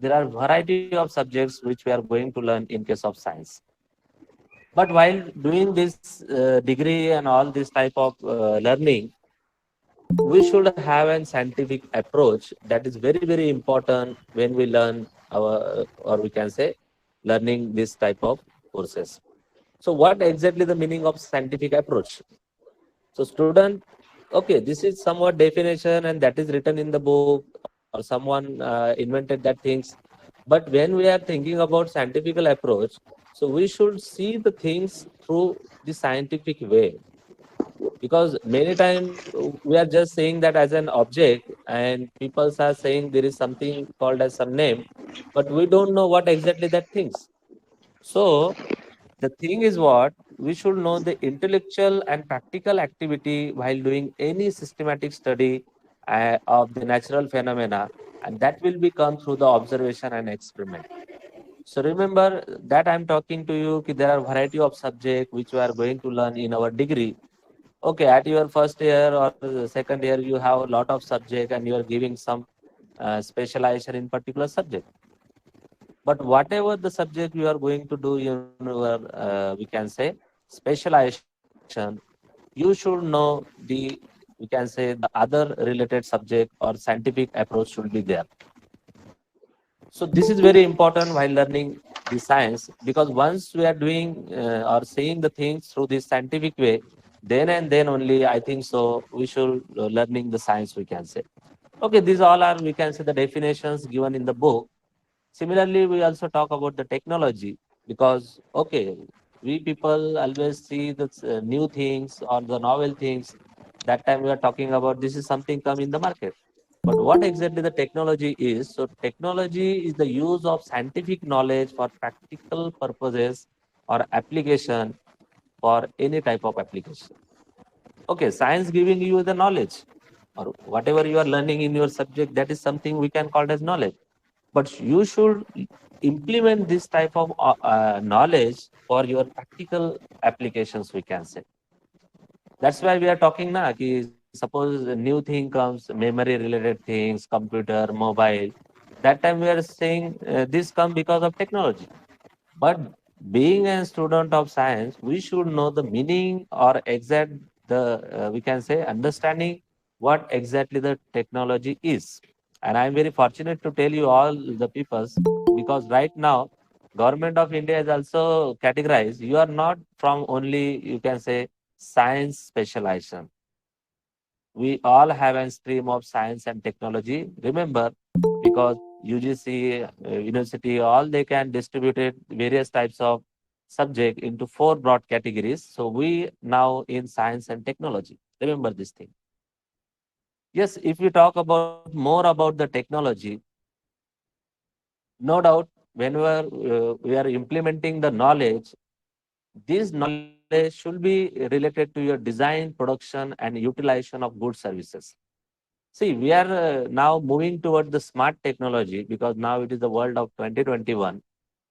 there are variety of subjects which we are going to learn in case of science. But while doing this degree and all this type of learning, we should have a scientific approach that is very, very important when we learn our, or we can say, learning this type of courses. So, what exactly the meaning of scientific approach? So, student, okay, this is somewhat definition and that is written in the book or someone invented that things. But when we are thinking about scientific approach, so we should see the things through the scientific way, because many times we are just saying that as an object and people are saying there is something called as some name, but we don't know what exactly that things. So the thing is what we should know the intellectual and practical activity while doing any systematic study of the natural phenomena, and that will be come through the observation and experiment. So remember that I'm talking to you ki there are variety of subject which we are going to learn in our degree. Okay, at your first year or the second year, you have a lot of subject and you are giving some specialization in particular subject. But whatever the subject you are going to do in your, we can say, specialization, you should know the, we can say, the other related subject or scientific approach should be there. So this is very important while learning the science, because once we are doing or seeing the things through this scientific way, then and then only I think so we should learning the science, we can say. Okay, these all are, we can say, the definitions given in the book. Similarly, we also talk about the technology, because okay, we people always see the new things or the novel things. That time we are talking about this is something come in the market. But what exactly the technology is? So technology is the use of scientific knowledge for practical purposes or application for any type of application. Okay, science giving you the knowledge or whatever you are learning in your subject, that is something we can call as knowledge. But you should implement this type of knowledge for your practical applications, we can say. That's why we are talking now. Ki suppose a new thing comes, memory related things, computer, mobile. That time we are saying this come because of technology. But being a student of science, we should know the meaning or exact the we can say understanding what exactly the technology is. And I'm very fortunate to tell you all the peoples, because right now government of India has also categorized. You are not from only, you can say, science specialization. We all have a stream of science and technology. Remember, because UGC, university, all they can distribute it various types of subject into four broad categories. So we now in science and technology. Remember this thing. Yes, if we talk about more about the technology, no doubt when we are implementing the knowledge, this knowledge should be related to your design, production, and utilization of goods services. See, we are now moving toward the smart technology, because now it is the world of 2021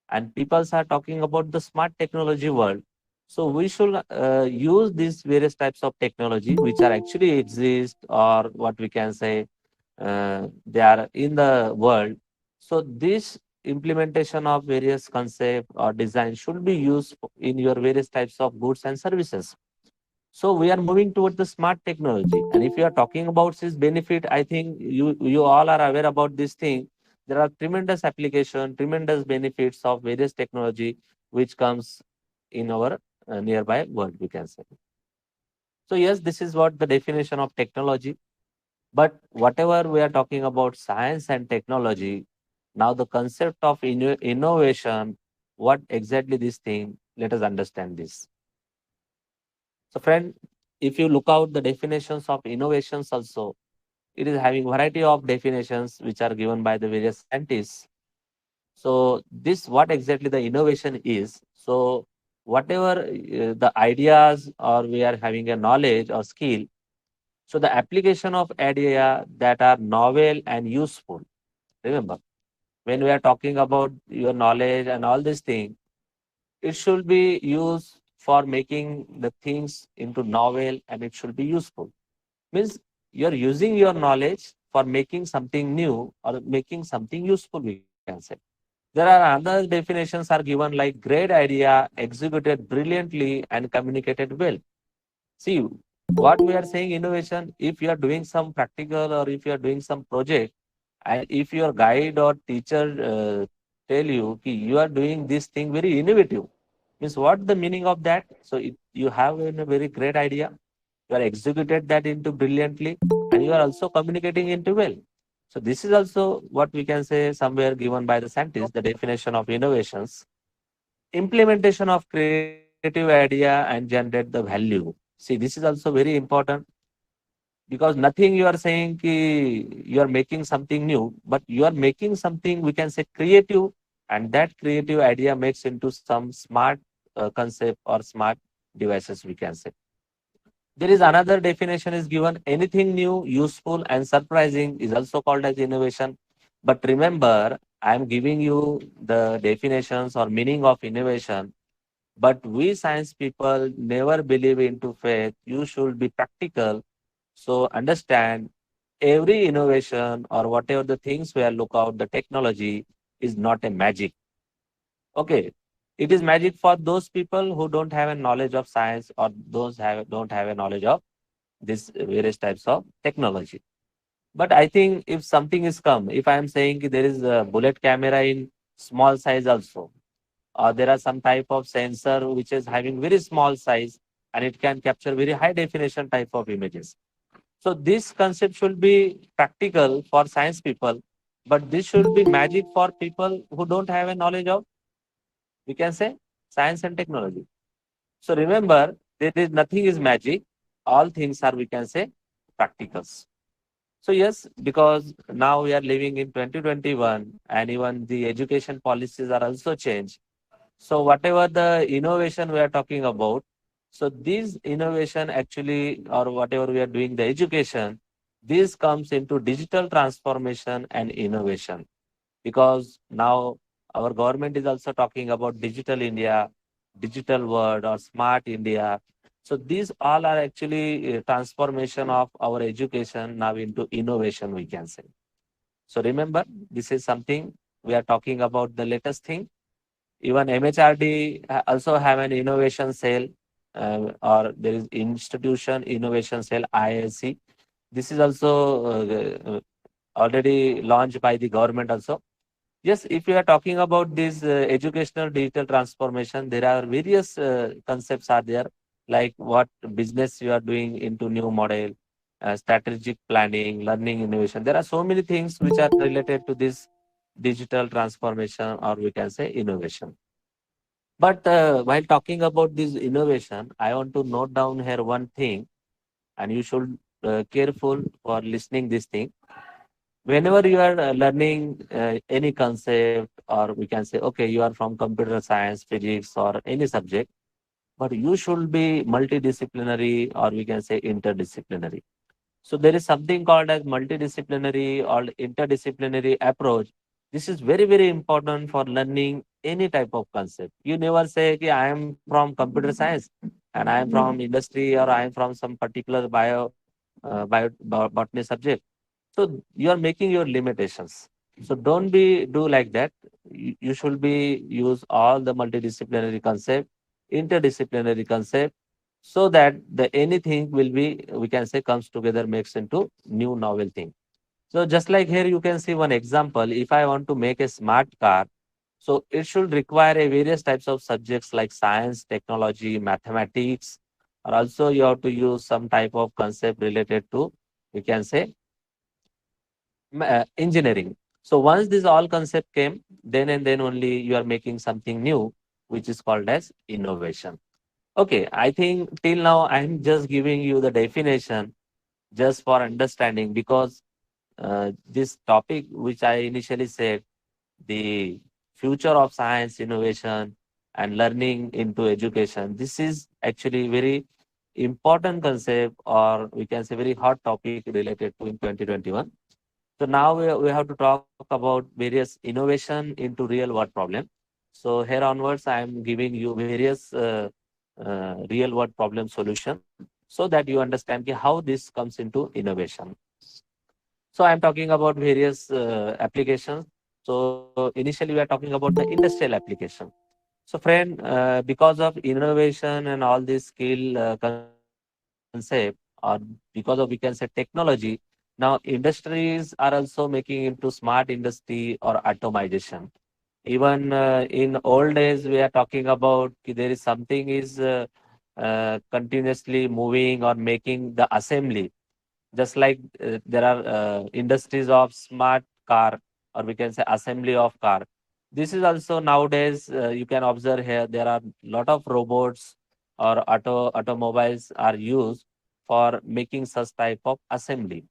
and people are talking about the smart technology world. So we should use these various types of technology which are actually exist, or what we can say, they are in the world. So this implementation of various concept or design should be used in your various types of goods and services. So we are moving towards the smart technology. And if you are talking about its benefit, I think you all are aware about this thing. There are tremendous application, tremendous benefits of various technology which comes in our nearby world, we can say. So yes, this is what the definition of technology. But whatever we are talking about science and technology, now the concept of innovation, what exactly this thing, let us understand this. So friend, if you look out the definitions of innovations also, it is having variety of definitions which are given by the various scientists. So this what exactly the innovation is. So whatever the ideas or we are having a knowledge or skill, so the application of idea that are novel and useful. Remember, when we are talking about your knowledge and all these things, it should be used for making the things into novel and it should be useful. Means you're using your knowledge for making something new or making something useful, we can say. can say. There are other definitions are given like great idea, executed brilliantly and communicated well. See, what we are saying innovation, if you are doing some practical or if you are doing some project, and if your guide or teacher tell you ki you are doing this thing very innovative, means what the meaning of that? So you have a very great idea, you are executed that into brilliantly, and you are also communicating into well. So this is also what we can say somewhere given by the scientists, the definition of innovations. Implementation of creative idea and generate the value. See, this is also very important because nothing you are saying ki you are making something new, but you are making something we can say creative, and that creative idea makes into some smart concept or smart devices we can say. There is another definition is given anything new, useful, and surprising is also called as innovation. But remember, I am giving you the definitions or meaning of innovation. But we science people never believe into faith. You should be practical. So understand every innovation or whatever the things we are look out, the technology is not a magic. Okay. It is magic for those people who don't have a knowledge of science or those have don't have a knowledge of this various types of technology. But I think if something is come, if I am saying there is a bullet camera in small size also, or there are some type of sensor which is having very small size and it can capture very high definition type of images. So this concept should be practical for science people, but this should be magic for people who don't have a knowledge of, we can say, science and technology. So remember, there is nothing is magic. All things are, we can say, practicals. So yes, because now we are living in 2021 and even the education policies are also changed. So whatever the innovation we are talking about, so this innovation actually or whatever we are doing the education, this comes into digital transformation and innovation because now our government is also talking about digital India, digital world or smart India. So these all are actually transformation of our education now into innovation we can say. So remember, this is something we are talking about the latest thing. Even MHRD also have an innovation cell or there is institution innovation cell IIC. This is also already launched by the government also. Yes, if you are talking about this educational digital transformation, there are various concepts are there, like what business you are doing into new model, strategic planning, learning innovation. There are so many things which are related to this digital transformation or we can say innovation. But while talking about this innovation, I want to note down here one thing, and you should careful for listening this thing. Whenever you are learning any concept, or we can say, okay, you are from computer science, physics, or any subject, but you should be multidisciplinary, or we can say interdisciplinary. So there is something called as multidisciplinary or interdisciplinary approach. This is very, very important for learning any type of concept. You never say, okay, I am from computer science and I am from industry or I am from some particular botany subject. So you are making your limitations. So don't be do like that. You should be use all the multidisciplinary concept, interdisciplinary concept, so that the anything will be we can say comes together makes into new novel thing. So just like here you can see one example. If I want to make a smart car, so it should require a various types of subjects like science, technology, mathematics, or also you have to use some type of concept related to we can say engineering. So once this all concept came, then and then only you are making something new, which is called as innovation. Okay, I think till now I'm just giving you the definition just for understanding because this topic which I initially said, the future of science, innovation, and learning into education, this is actually very important concept or we can say very hot topic related to in 2021. So now we have to talk about various innovation into real world problem. So here onwards, I am giving you various real world problem solution so that you understand how this comes into innovation. So I am talking about various applications. So initially we are talking about the industrial application. So friend, because of innovation and all this skill concept, or because of we can say technology, now industries are also making into smart industry or automation. Even in old days, we are talking about there is something is continuously moving or making the assembly. Just like there are industries of smart car, or we can say assembly of car. This is also nowadays you can observe here there are lot of robots or automobiles are used for making such type of assembly.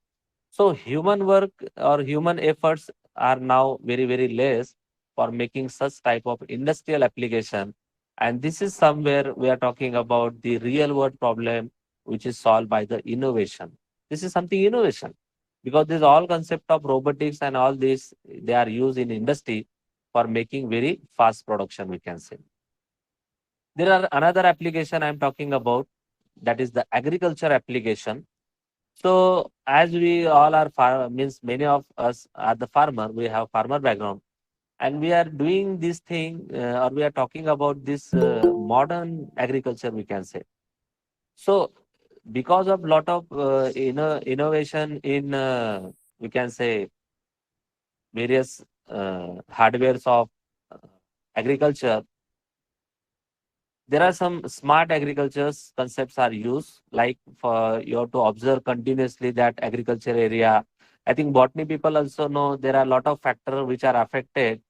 So human work or human efforts are now very less for making such type of industrial application. And this is somewhere we are talking about the real world problem which is solved by the innovation. This is something innovation because this all concept of robotics and all this they are used in industry for making very fast production we can say. There are another application I'm talking about, that is the agriculture application. So as we all are means many of us are the farmer, we have farmer background, and we are doing this thing or we are talking about this modern agriculture we can say. So because of lot of innovation in we can say various hardwares of uh, agriculture, there are some smart agriculture concepts are used, like for you have to observe continuously that agriculture area. I think botany people also know there are a lot of factors which are affected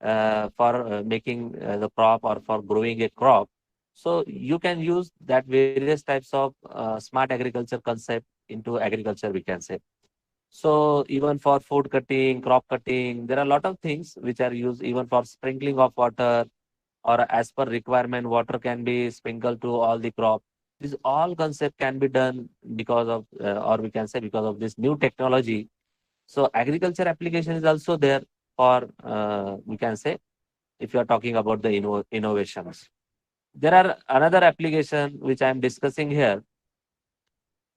for making the crop or for growing a crop. So you can use that various types of smart agriculture concept into agriculture we can say. So even for food cutting, crop cutting, there are a lot of things which are used even for sprinkling of water, or as per requirement water can be sprinkled to all the crop. This all concept can be done because of or we can say because of this new technology. So agriculture application is also there for we can say if you are talking about the innovations. There are another application which I am discussing here.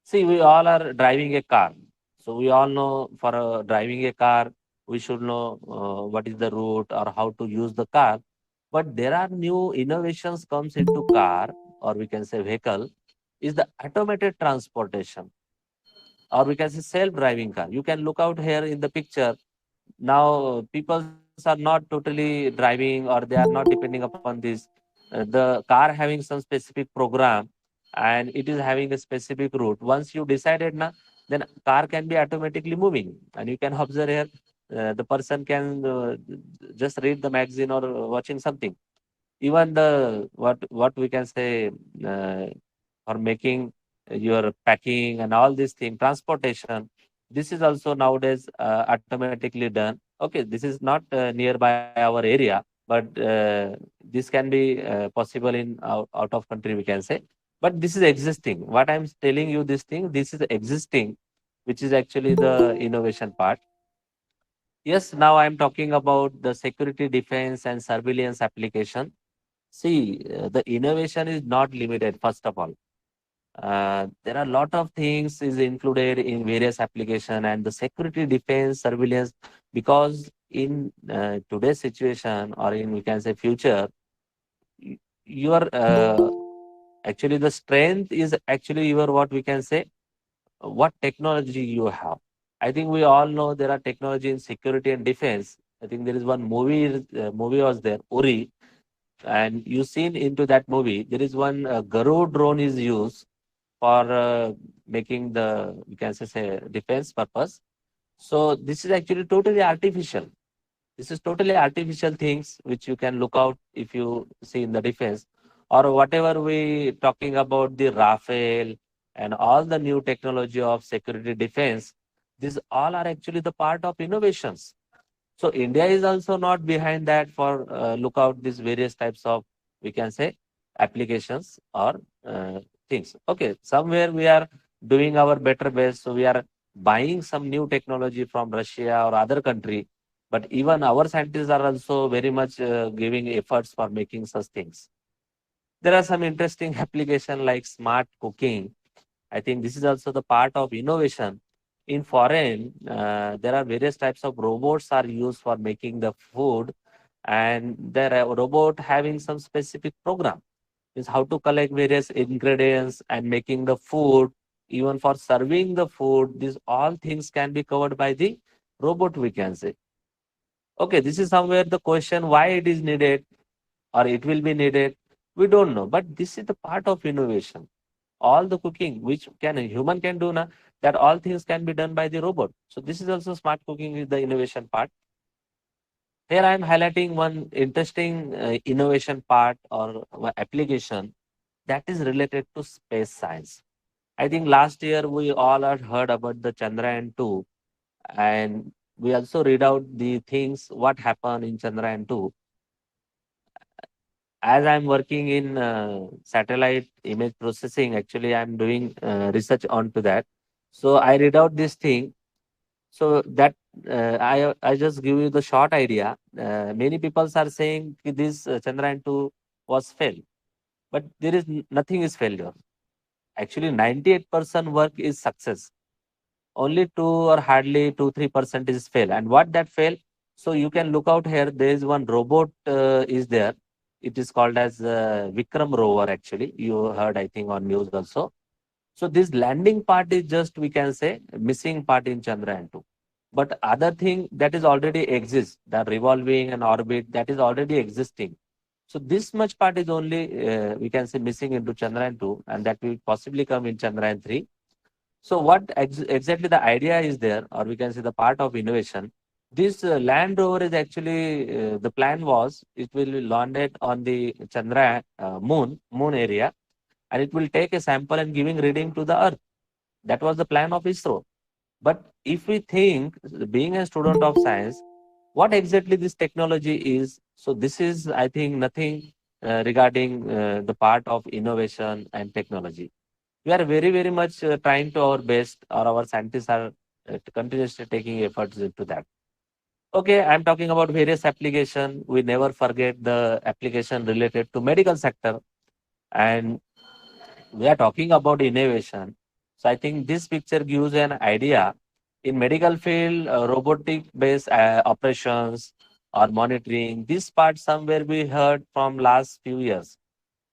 See, we all are driving a car. So we all know for driving a car, we should know what is the route or how to use the car. But there are new innovations comes into car, or we can say vehicle, is the automated transportation, or we can say self-driving car. You can look out here in the picture. Now people are not totally driving or they are not depending upon this. The car having some specific program and it is having a specific route. Once you decided na, then car can be automatically moving, and you can observe here the person can just read the magazine or watching something. Even the what we can say uh, for making your packing and all these things, transportation. This is also nowadays automatically done. Okay, this is not nearby our area, but this can be possible in out of country we can say. But this is existing. What I'm telling you, this thing, this is existing, which is actually the innovation part. Yes, now I'm talking about the security, defense, and surveillance application. See, the innovation is not limited. First of all, there are a lot of things is included in various application and the security, defense, surveillance. Because in today's situation, or in we can say future, your actually the strength is actually your what we can say what technology you have. I think we all know there are technology in security and defense. I think there is one movie was there, Uri, and you seen into that movie there is one Garud drone is used for making the you can say defense purpose. So this is actually totally artificial. This is totally artificial things which you can look out if you see in the defense, or whatever we talking about the Rafael and all the new technology of security defense. These all are actually the part of innovations. So India is also not behind that for look out these various types of we can say applications or things. Okay, somewhere we are doing our better best, so we are buying some new technology from Russia or other country. But even our scientists are also very much giving efforts for making such things. There are some interesting application like smart cooking. I think this is also the part of innovation in foreign, there are various types of robots are used for making the food, and there are robot having some specific program is how to collect various ingredients and making the food, even for serving the food. These all things can be covered by the robot, we can say. Okay, this is somewhere the question why it is needed or it will be needed. We don't know, but this is the part of innovation. All the cooking which can a human can do now, that all things can be done by the robot. So this is also smart cooking is the innovation part. Here I am highlighting one interesting innovation part or application that is related to space science. I think last year we all had heard about the Chandrayaan 2, and we also read out the things what happened in Chandrayaan 2. As I'm working in satellite image processing, actually I'm doing research onto that. So I read out this thing. So that I just give you the short idea. Many people are saying ki this Chandrayaan 2 was fail, but there is nothing is failure. Actually, 98% work is success. Only 2 or hardly 2-3% is fail. And what that fail? So you can look out here. There is one robot is there. It is called as Vikram rover. Actually, you heard I think on news also. So this landing part is just we can say missing part in Chandrayaan 2. But other thing that is already exists, the revolving and orbit that is already existing. So this much part is only we can say missing into Chandrayaan 2, and that will possibly come in Chandrayaan 3. So what exactly the idea is there, or we can say the part of innovation. This land rover is actually the plan was it will be landed on the Chandra moon area, and it will take a sample and giving reading to the Earth. That was the plan of ISRO. But if we think, being a student of science, what exactly this technology is, so this is, I think, nothing regarding the part of innovation and technology. We are very, very much trying to our best, or our scientists are continuously taking efforts into that. Okay, I'm talking about various application. We never forget the application related to medical sector, and we are talking about innovation. So I think this picture gives an idea. In medical field, robotic based operations or monitoring, this part somewhere we heard from last few years.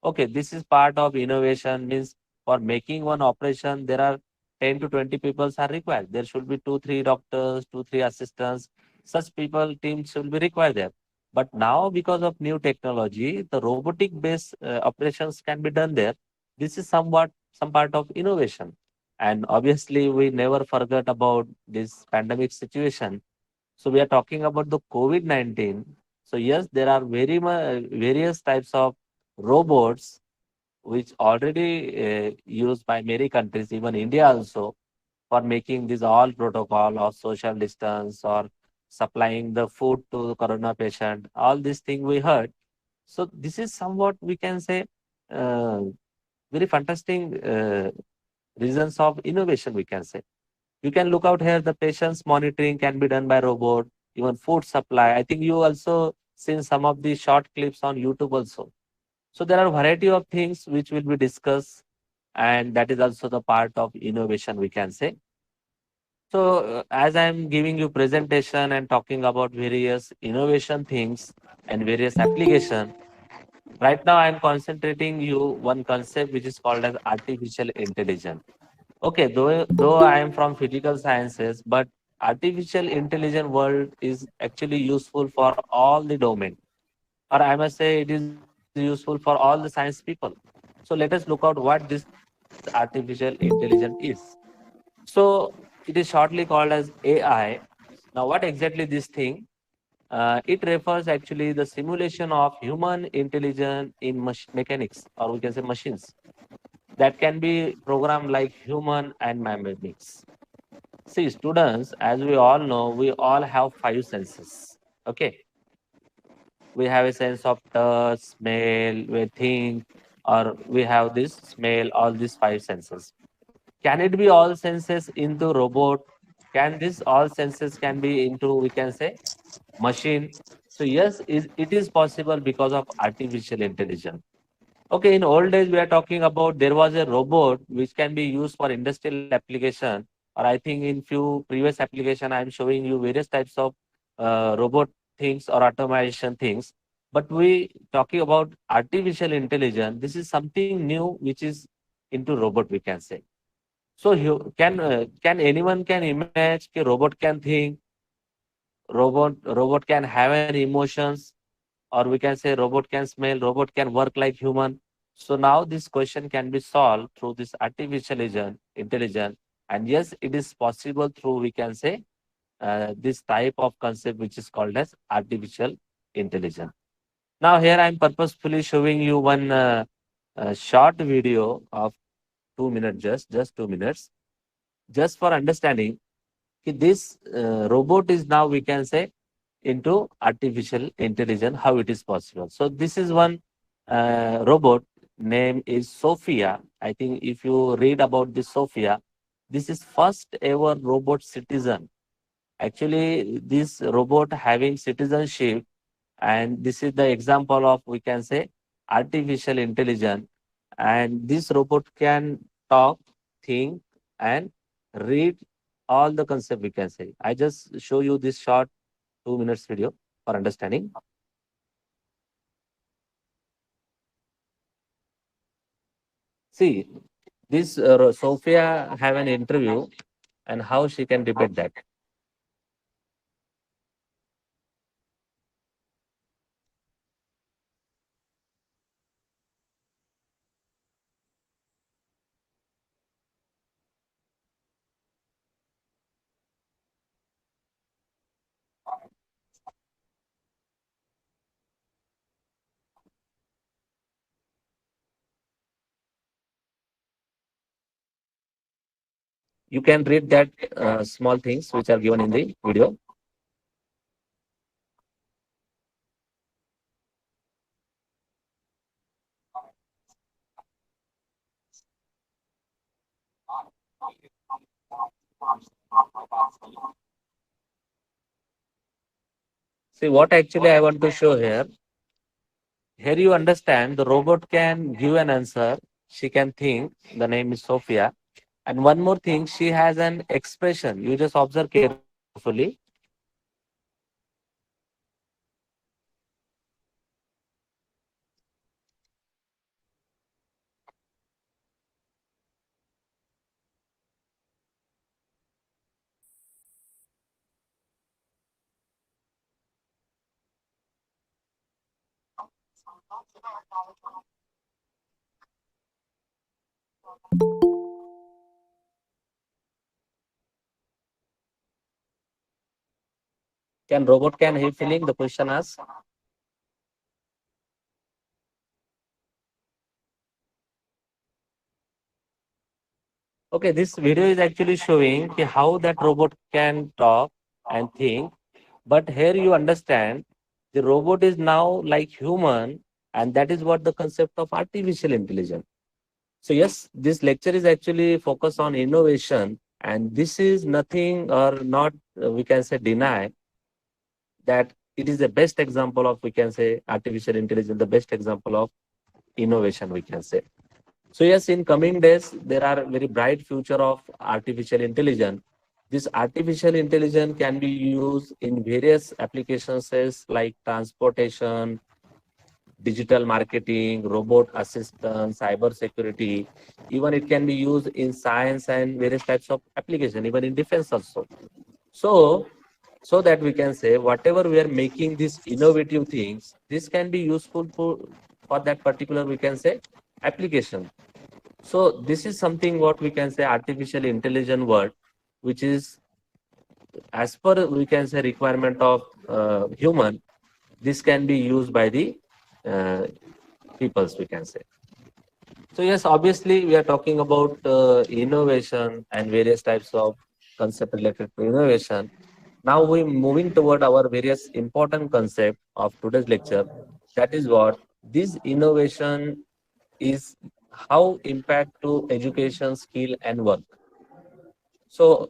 Okay, this is part of innovation means for making one operation, there are 10 to 20 people are required. There should be 2, 3 doctors, 2, 3 assistants. Such people, teams should be required there. But now because of new technology, the robotic based operations can be done there. This is somewhat some part of innovation. And obviously, we never forget about this pandemic situation. So we are talking about the COVID-19. So yes, there are various types of robots which already used by many countries, even India also, for making this all protocol of social distance or supplying the food to the corona patient. All these things we heard. So this is somewhat we can say uh, very fantastic reasons of innovation. We can say you can look out here. The patient's monitoring can be done by robot. Even food supply. I think you also seen some of the short clips on YouTube also. So there are variety of things which will be discussed, and that is also the part of innovation we can say. So as I'm giving you presentation and talking about various innovation things and various application, right now I'm concentrating you one concept which is called as artificial intelligence. Okay, though I am from physical sciences, but artificial intelligence world is actually useful for all the domain, or I must say it is useful for all the science people. So let us look out what this artificial intelligence is. So it is shortly called as AI. Now, what exactly this thing? It refers actually the simulation of human intelligence in mechanics, or we can say machines that can be programmed like human and mathematics. See, students, as we all know, we all have five senses. Okay, we have a sense of touch, smell, we think, or we have this smell, all these five senses. Can it be all senses into robot? Can this all senses can be into we can say machine? So yes, it is possible because of artificial intelligence. Okay, in old days we are talking about there was a robot which can be used for industrial application or I think in few previous application, I'm showing you various types of robot things or automation things. But we talking about artificial intelligence. This is something new which is into robot, we can say. So you can anyone can imagine कि robot can think, robot can have an emotions, or we can say robot can smell, robot can work like human. So now this question can be solved through this artificial intelligence, and yes, it is possible through, we can say, this type of concept which is called as artificial intelligence. Now here I'm purposefully showing you one short video of 2 minutes, just 2 minutes, just for understanding this robot is now, we can say, into artificial intelligence, how it is possible. So this is one robot, name is Sophia. I think if you read about this Sophia, this is first ever robot citizen. Actually, this robot having citizenship, and this is the example of, we can say, artificial intelligence. And this robot can talk, think, and read all the concept, we can say. I just show you this short 2 minutes video for understanding. See, this Sophia have an interview and how she can debate that. You can read that small things which are given in the video. See, what actually I want to show here. Here you understand the robot can give an answer. She can think. The name is Sophia. And one more thing, she has an expression. You just observe carefully. Can robot can he feeling? The question asks. Okay, this video is actually showing how that robot can talk and think. But here you understand the robot is now like human, and that is what the concept of artificial intelligence. So yes, this lecture is actually focused on innovation, and this is nothing or not, we can say, deny that it is the best example of, we can say, artificial intelligence, the best example of innovation, we can say. So yes, in coming days, there are very bright future of artificial intelligence. This artificial intelligence can be used in various applications like transportation, digital marketing, robot assistance, cyber security. Even it can be used in science and various types of application, even in defense also. So, so that we can say whatever we are making these innovative things, this can be useful for that particular, we can say, application. So this is something what we can say artificial intelligence word, which is as per, we can say, requirement of human. This can be used by the uh, peoples, we can say. So yes, obviously we are talking about innovation and various types of concept related to innovation. Now we moving toward our various important concept of today's lecture. That is what this innovation is, how impact to education, skill and work. So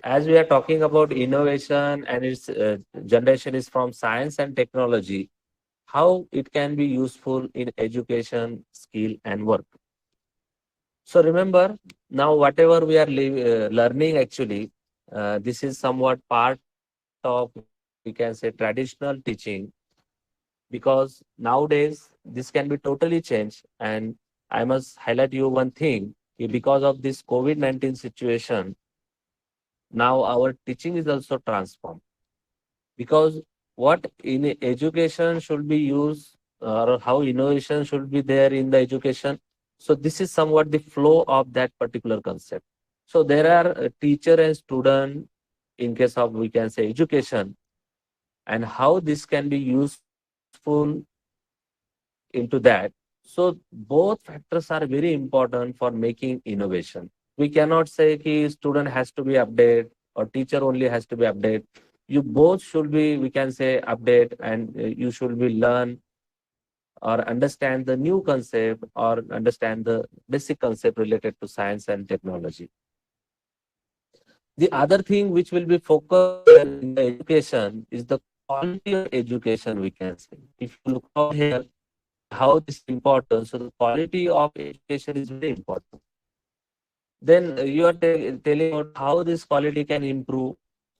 as we are talking about innovation and its generation is from science and technology, how it can be useful in education, skill and work. So remember, now whatever we are learning actually, this is somewhat part of, we can say, traditional teaching, because nowadays this can be totally changed. And I must highlight you one thing, because of this COVID-19 situation, now our teaching is also transformed. Because what in education should be used, or how innovation should be there in the education, so this is somewhat the flow of that particular concept. So there are teacher and student in case of, we can say, education, and how this can be useful into that. So both factors are very important for making innovation. We cannot say ki student has to be updated or teacher only has to be updated. You both should be, we can say, update, and you should be learn or understand the new concept or understand the basic concept related to science and technology. The other thing which will be focused here in the education is the quality of education, we can say. If you look out here, how this is important, so the quality of education is very important. Then you are telling about how this quality can improve.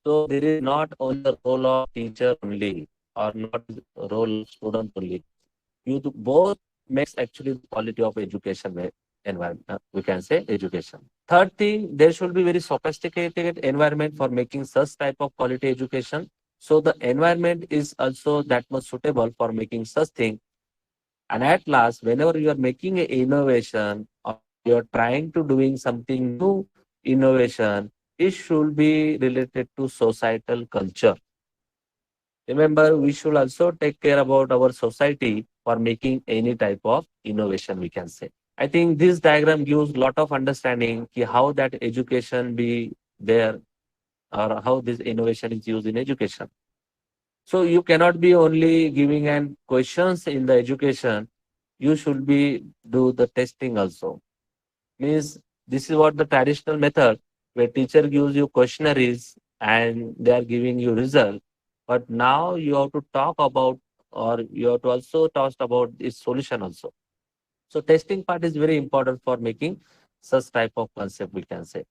So there is not only the role of teacher only, or not the role of student only. You do both makes actually the quality of education environment. We can say education. Third thing, there should be very sophisticated environment for making such type of quality education. So the environment is also that much suitable for making such thing. And at last, whenever you are making an innovation or you are trying to doing something new innovation, it should be related to societal culture. Remember, we should also take care about our society for making any type of innovation, we can say. I think this diagram gives lot of understanding how that education be there, or how this innovation is used in education. So you cannot be only giving an questions in the education. You should be do the testing also. Means this is what the traditional method, where teacher gives you questionnaires and they are giving you result. But now you have to talk about, or you have to also talk about its solution also. So testing part is very important for making such type of concept, we can say.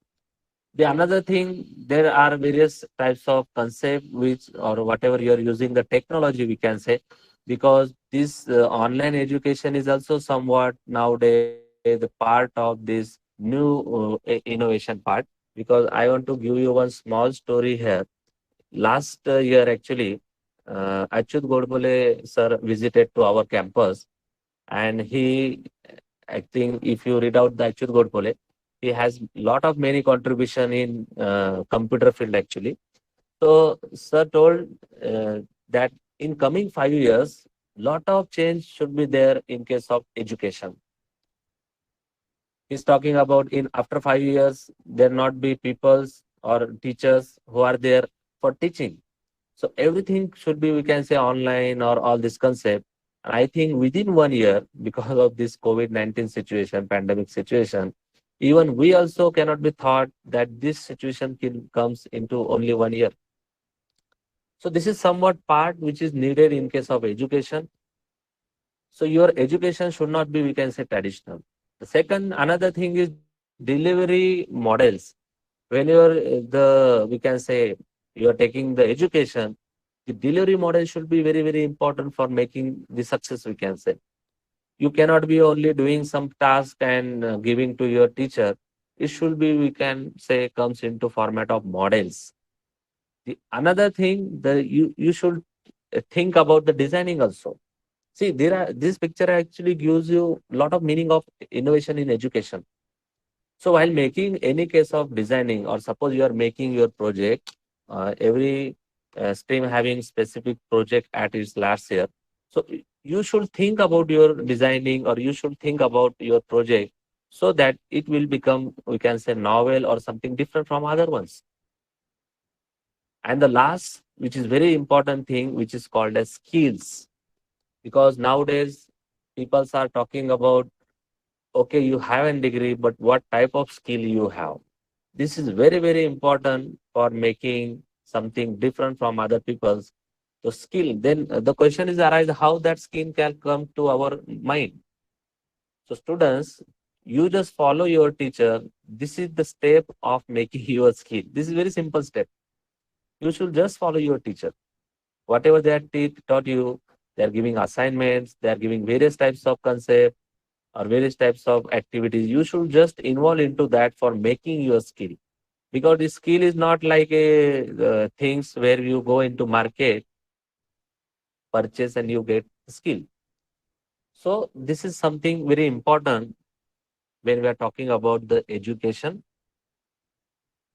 The another thing, there are various types of concept which, or whatever you are using the technology, we can say, because this online education is also somewhat nowadays the part of this new innovation part. Because I want to give you one small story here. Last year actually, Achyut Godbole sir visited to our campus, and he, I think if you read out the Achyut Godbole, he has lot of many contribution in computer field actually. So sir told that in coming 5 years, lot of change should be there in case of education. He's talking about in after 5 years, there not be peoples or teachers who are there for teaching. So everything should be, we can say, online or all this concept. And I think within 1 year, because of this COVID-19 situation, pandemic situation, even we also cannot be thought that this situation can comes into only 1 year. So this is somewhat part which is needed in case of education. So your education should not be, we can say, traditional. The second, another thing is delivery models. When you're the, we can say, you are taking the education, the delivery model should be very, very important for making the success, we can say. You cannot be only doing some task and giving to your teacher. It should be, we can say, comes into format of models. The another thing, the you should think about the designing also. See, there are this picture actually gives you a lot of meaning of innovation in education. So while making any case of designing, or suppose you are making your project, every stream having specific project at its last year. So you should think about your designing, or you should think about your project, so that it will become, we can say, novel or something different from other ones. And the last, which is very important thing, which is called as skills. Because nowadays people are talking about, okay, you have a degree, but what type of skill you have? This is very, very important for making something different from other people's. The skill, then the question is arise how that skill can come to our mind. So students, You just follow your teacher. This is the step of making your skill. This is very simple step. You should just follow your teacher. Whatever they are taught you, they are giving assignments, they are giving various types of concepts or various types of activities. You should just involve into that for making your skill. Because the skill is not like a things where you go into market, purchase and you get skill. So this is something very important when we are talking about the education.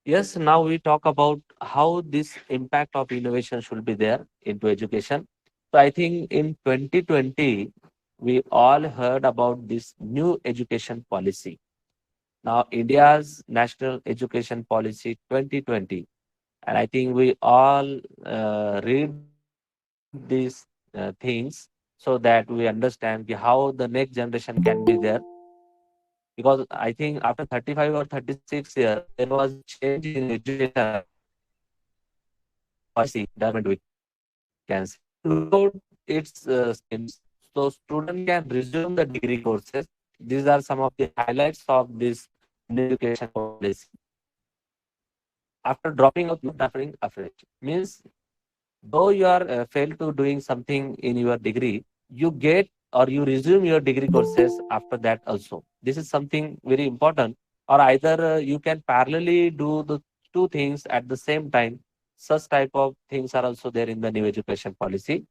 Yes, now we talk about how this impact of innovation should be there into education. So I think in 2020, we all heard about this new education policy. Now, India's National Education Policy 2020. And I think we all read these things so that we understand how the next generation can be there. Because I think after 35 or 36 years, there was a change in education policy, government we can say. Without its schemes, so student can resume the degree courses. These are some of the highlights of this new education policy. After dropping out, you starting afresh. Means though you are failed to doing something in your degree, you get or you resume your degree courses after that also. This is something very important. Or either you can parallelly do the two things at the same time. Such type of things are also there in the new education policy.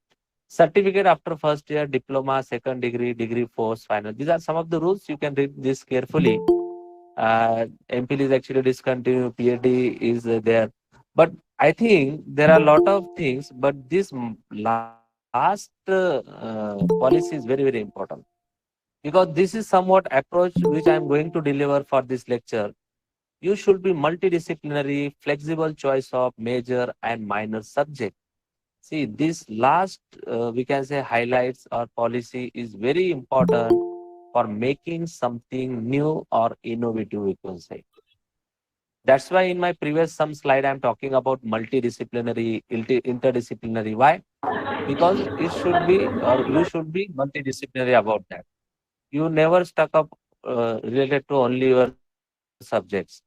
Certificate after first year, diploma, second degree, degree, post, final. These are some of the rules. You can read this carefully. MPhil is actually discontinued, PhD is there. But I think there are a lot of things, but this last policy is very, very important because this is somewhat approach which I am going to deliver for this lecture. You should be multidisciplinary, flexible choice of major and minor subject. See, this last, we can say, highlights or policy is very important for making something new or innovative, we can say. That's why in my previous some slide, I'm talking about multidisciplinary, interdisciplinary. Why? Because it should be, or you should be multidisciplinary about that. You never stuck up related to only your subjects.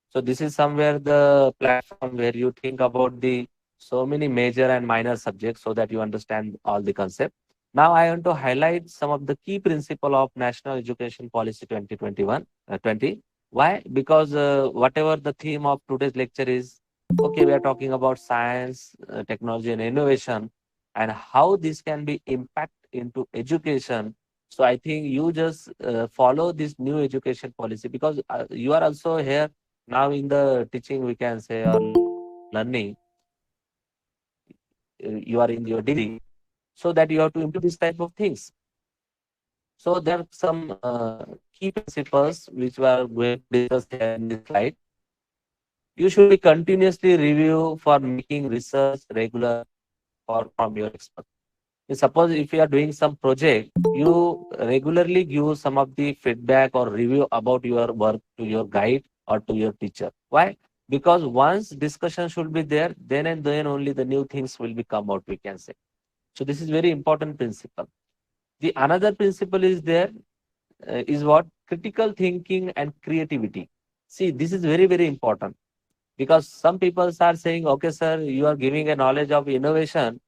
So this is somewhere the platform where you think about the so many major and minor subjects so that you understand all the concept. Now I want to highlight some of the key principle of National Education Policy 2021 20. Why? Because whatever the theme of today's lecture is, okay, we are talking about science, technology, and innovation, and how this can be impact into education. So I think you just follow this new education policy because you are also here now in the teaching, we can say, or learning. You are in your degree, so that you have to implement this type of things. So there are some key principles which we are going to discuss here in this slide. You should be continuously review for making research regular for from your expert. Suppose if you are doing some project, you regularly give some of the feedback or review about your work to your guide or to your teacher. Why? Because once discussion should be there, then and then only the new things will be come out, we can say. So this is very important principle. The another principle is there is what? Critical thinking and creativity. See, this is very, very important because some people are saying, okay, sir, you are giving a knowledge of innovation.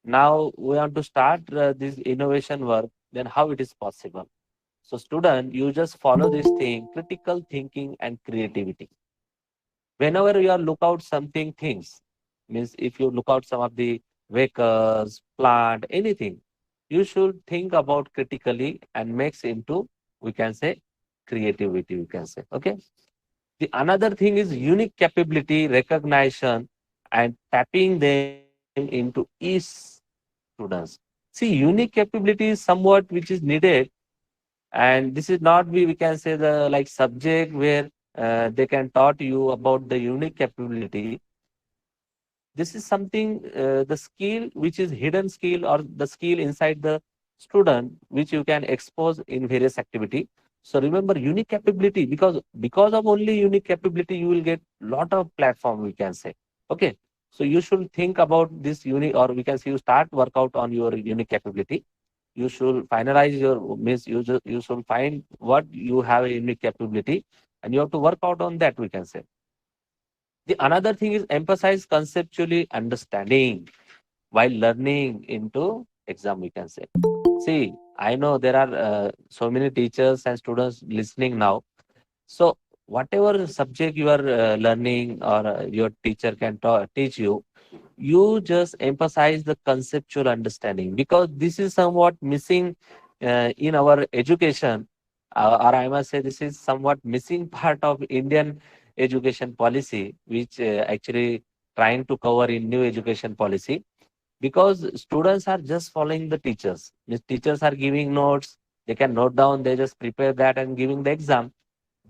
Now we want to start this innovation work. Then how it is possible? So student, you just follow this thing, critical thinking and creativity. Whenever you are look out something things, means if you look out some of the vehicles, plant, anything, you should think about critically and makes into, we can say, creativity, we can say. Okay. The another thing is unique capability, recognition, and tapping them into each students. See, unique capability is somewhat which is needed, and this is not we can say the like subject where they can taught you about the unique capability. This is something the skill which is hidden skill or the skill inside the student which you can expose in various activity. So remember unique capability because of only unique capability you will get lot of platform, we can say. Okay. So you should think about this unique, or we can say you start work out on your unique capability. You should finalize your means you should find what you have a unique capability, and you have to work out on that, we can say. The another thing is emphasize conceptually understanding while learning into exam, we can say. See, I know there are so many teachers and students listening now. So whatever subject you are learning or your teacher can teach you, you just emphasize the conceptual understanding, because this is somewhat missing in our education, or I must say this is somewhat missing part of Indian education policy, which actually trying to cover in new education policy, because students are just following the teachers. Means teachers are giving notes, they can note down, they just prepare that and giving the exam.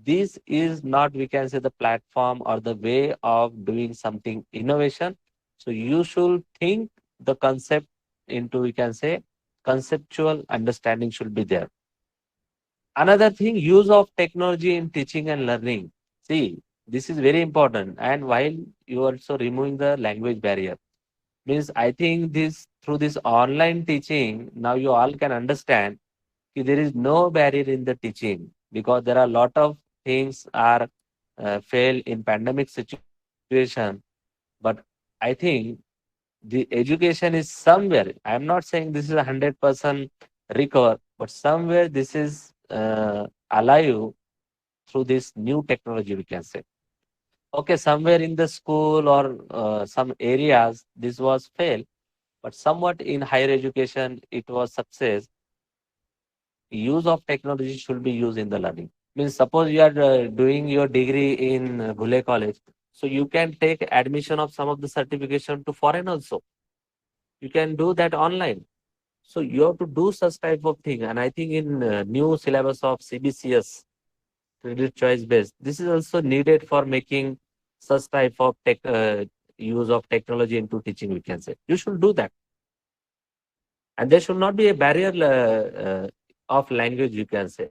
This is not, we can say, the platform or the way of doing something innovation. So you should think the concept into, we can say, conceptual understanding should be there. Another thing, use of technology in teaching and learning. See, this is very important. And while you also removing the language barrier, means I think this through this online teaching, now you all can understand there is no barrier in the teaching, because there are a lot of things are fail in pandemic situation. But I think the education is somewhere. I am not saying this is 100% recover, but somewhere this is alive through this new technology, we can say. Okay, somewhere in the school or some areas this was fail, but somewhat in higher education it was success. Use of technology should be used in the learning. Means suppose you are doing your degree in Bhule College, so you can take admission of some of the certification to foreign also. You can do that online. So you have to do such type of thing. And I think in new syllabus of CBCS, credit choice based, this is also needed for making such type of use of technology into teaching, we can say. You should do that. And there should not be a barrier of language, you can say.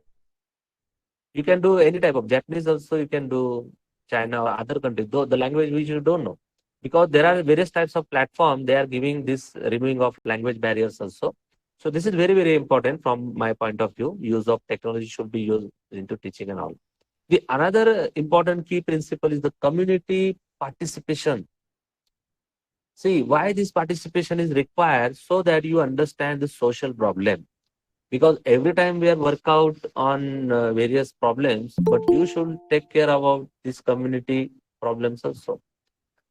You can do any type of Japanese also, you can do China or other countries, though the language which you don't know. Because there are various types of platform, they are giving this removing of language barriers also. So this is very, very important from my point of view. Use of technology should be used into teaching and all. The another important key principle is the community participation. See, why this participation is required, so that you understand the social problem, because every time we are work out on various problems, but you should take care about this community problems also.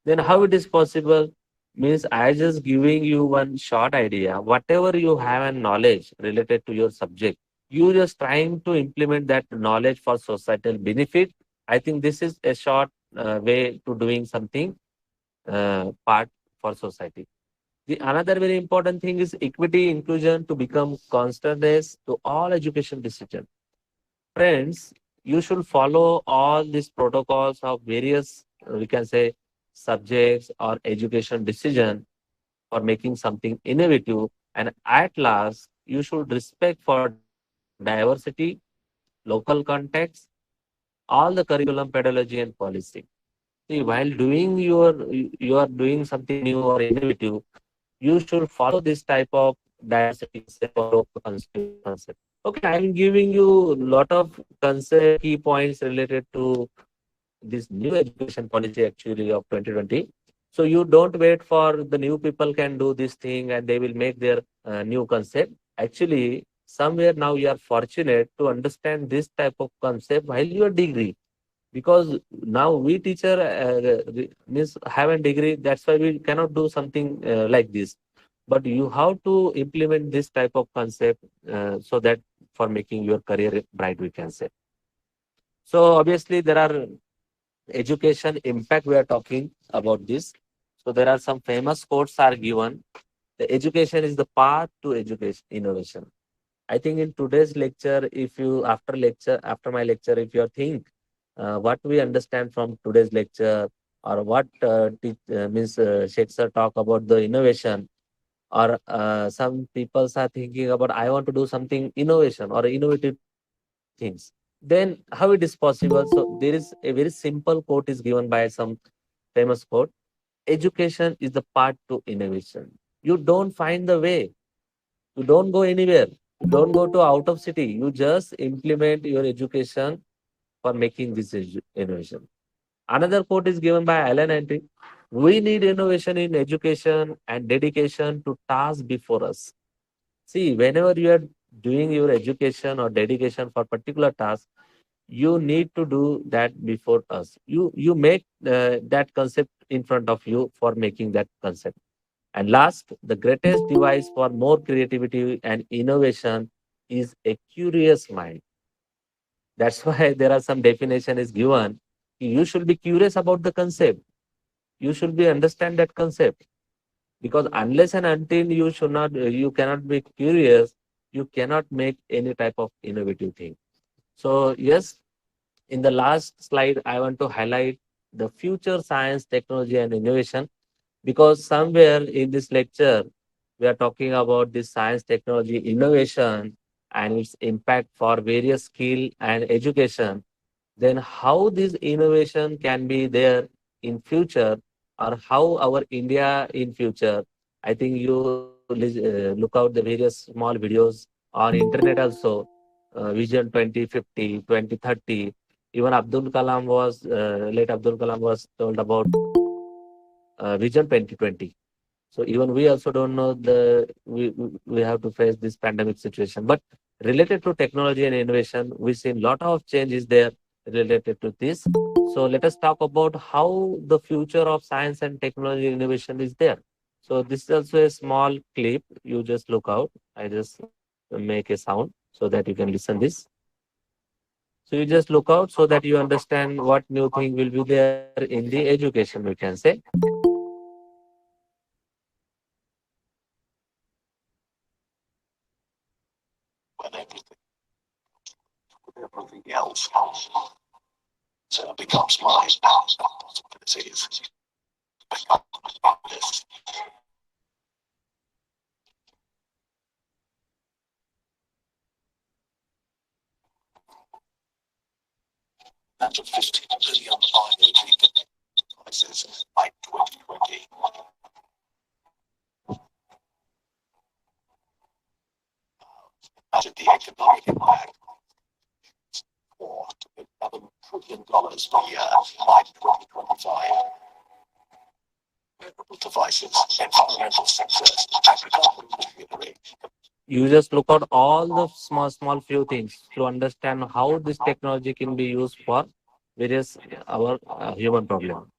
Then how it is possible? Means I just giving you one short idea, whatever you have and knowledge related to your subject, you just trying to implement that knowledge for societal benefit. I think this is a short way to doing something part for society. The another very important thing is equity inclusion to become constantness to all education decision. Friends, you should follow all these protocols of various, we can say, subjects or education decision for making something innovative. And at last, you should respect for diversity, local context, all the curriculum, pedagogy, and policy. See, while doing you are doing something new or innovative, you should follow this type of diversity concept or local concept. Okay, I'm giving you a lot of concept key points related to this new education policy actually of 2020. So you don't wait for the new people can do this thing and they will make their new concept. Actually, somewhere now you are fortunate to understand this type of concept while you are degree, because now we teacher means have a degree, that's why we cannot do something like this, but you have to implement this type of concept so that for making your career bright, we can say. So obviously there are education impact, we are talking about this. So there are some famous quotes are given. The education is the path to education innovation. I think in today's lecture, if you after my lecture, if you think what we understand from today's lecture, or what means Sheikh sir talk about the innovation, or some people are thinking about I want to do something innovation or innovative things. Then how it is possible? So there is a very simple quote is given by some famous quote: education is the path to innovation. You don't find the way, You don't go anywhere. You don't go to out of city. You just implement your education for making this innovation. Another quote is given by Alan Anty. We need innovation in education and dedication to tasks before us. See, whenever you are doing your education or dedication for particular task, you need to do that before us. You make that concept in front of you for making that concept. And last, the greatest device for more creativity and innovation is a curious mind. That's why there are some definition is given. You should be curious about the concept. You should be understand that concept, because unless and until you should not, you cannot be curious, you cannot make any type of innovative thing. So yes, in the last slide, I want to highlight the future science, technology, and innovation, because somewhere in this lecture we are talking about this science, technology, innovation, and its impact for various skill and education. Then how this innovation can be there in future, or how our India in future. I think you look out the various small videos on internet also, Vision 2050, 2030. Even Abdul Kalam was, late Abdul Kalam was told about Vision 2020. So even we also don't know we have to face this pandemic situation. But related to technology and innovation, we see a lot of changes there related to this. So let us talk about how the future of science and technology innovation is there. So this is also a small clip. You just look out. I just make a sound so that you can listen this. So you just look out so that you understand what new thing will be there in the education, we can say. You just look out all the small few things to understand how this technology can be used for various our human problem.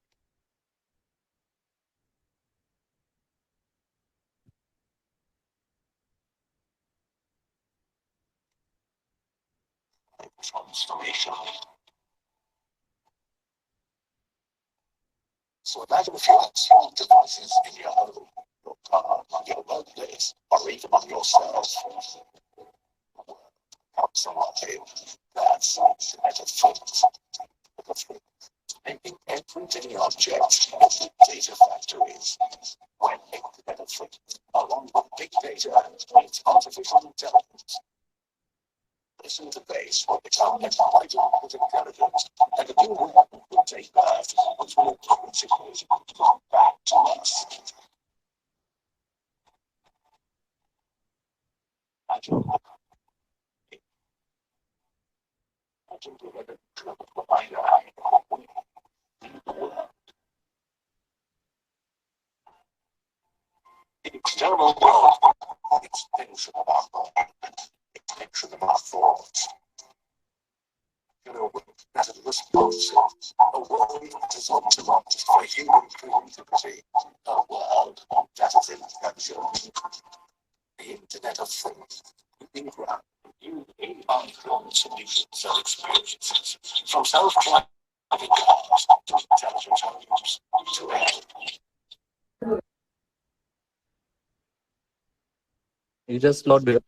You just load video.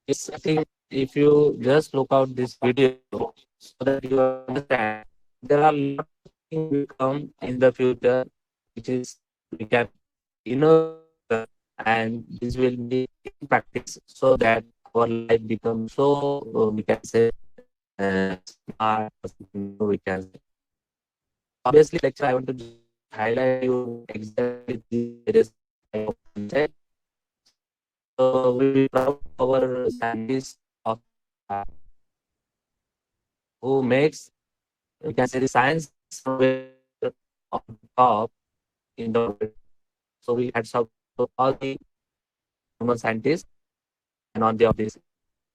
Yes, I think if you just look out this video so that you understand, there are a lot of things will come in the future, which is we can innovate and this will be in practice so that our life becomes so we can say smart or something we can say. So obviously lecture I want to highlight you exactly these various type of concepts. So we will proud of our scientists of who makes, we can say, the science somewhere on top in the world. So we hats off to all the human scientists and on the of this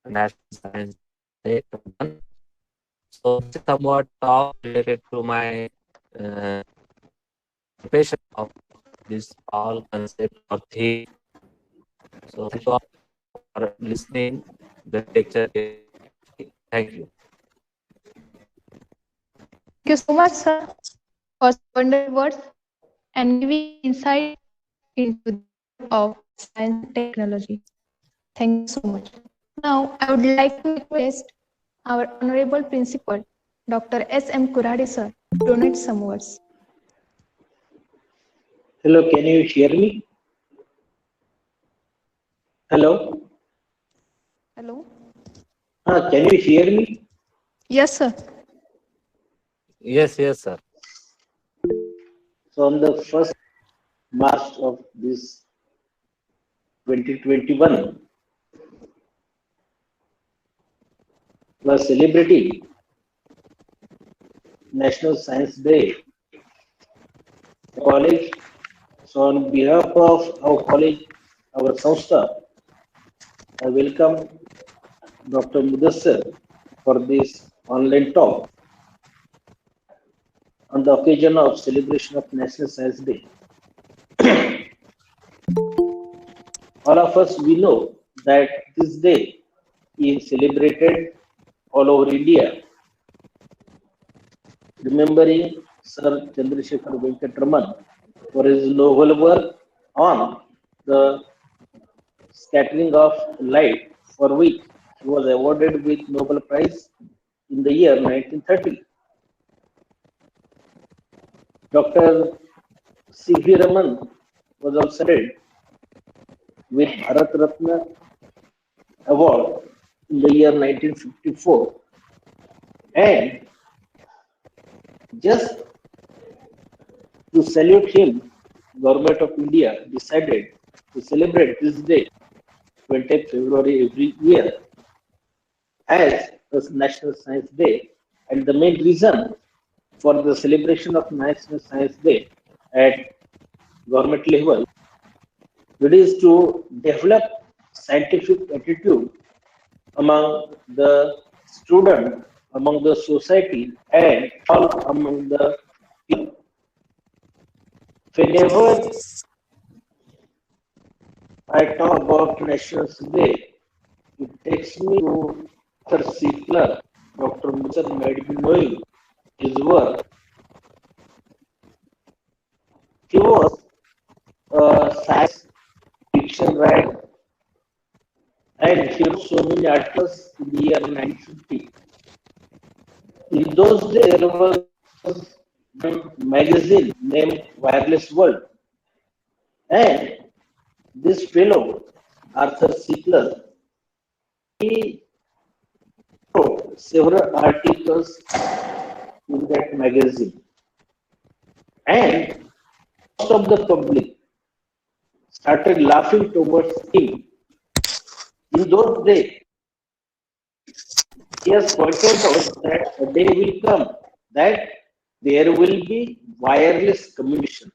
National Science Day. So this is somewhat talk related to my uh, preparation of this all concept or theme. So thank you all for listening the lecture. Thank you. Thank you so much, sir, for such wonderful words and giving insight into the world of science and technology. Thank you so much. Now, I would like to request our Honorable Principal, Dr. S.M. Kurade, sir, to donate some words. Hello, can you hear me? Hello? Hello? Can you hear me? Yes, sir. Yes, yes, sir. So on the 1st March of this 2021, we are celebrating National Science Day college. So on behalf of our college, our Sanstha, I welcome Dr. Mudassir for this online talk on the occasion of celebration of National Science Day. All of us, we know that this day is celebrated all over India, remembering Sir Chandrasekhar Venkat Raman for his novel work on the scattering of light, for which he was awarded with Nobel Prize in the year 1930. Dr. C.V. Raman was also awarded with Bharat Ratna Award in the year 1954. And just to salute him, Government of India decided to celebrate this day, 20th February every year, as a National Science Day. And the main reason for the celebration of National Science Day at government level, it is to develop scientific attitude among the student, among the society, and all among the people. Whenever I talk about National Day, it takes me to Dr. Sitler. Dr. Musar made me knowing his work. He was a science fiction writer and he wrote so many articles in the year 1950. In those days, there was a magazine named Wireless World, and this fellow, Arthur Sitler, he wrote several articles in that magazine, and most of the public started laughing towards him. In those days, he has pointed out that a day will come that there will be wireless communication.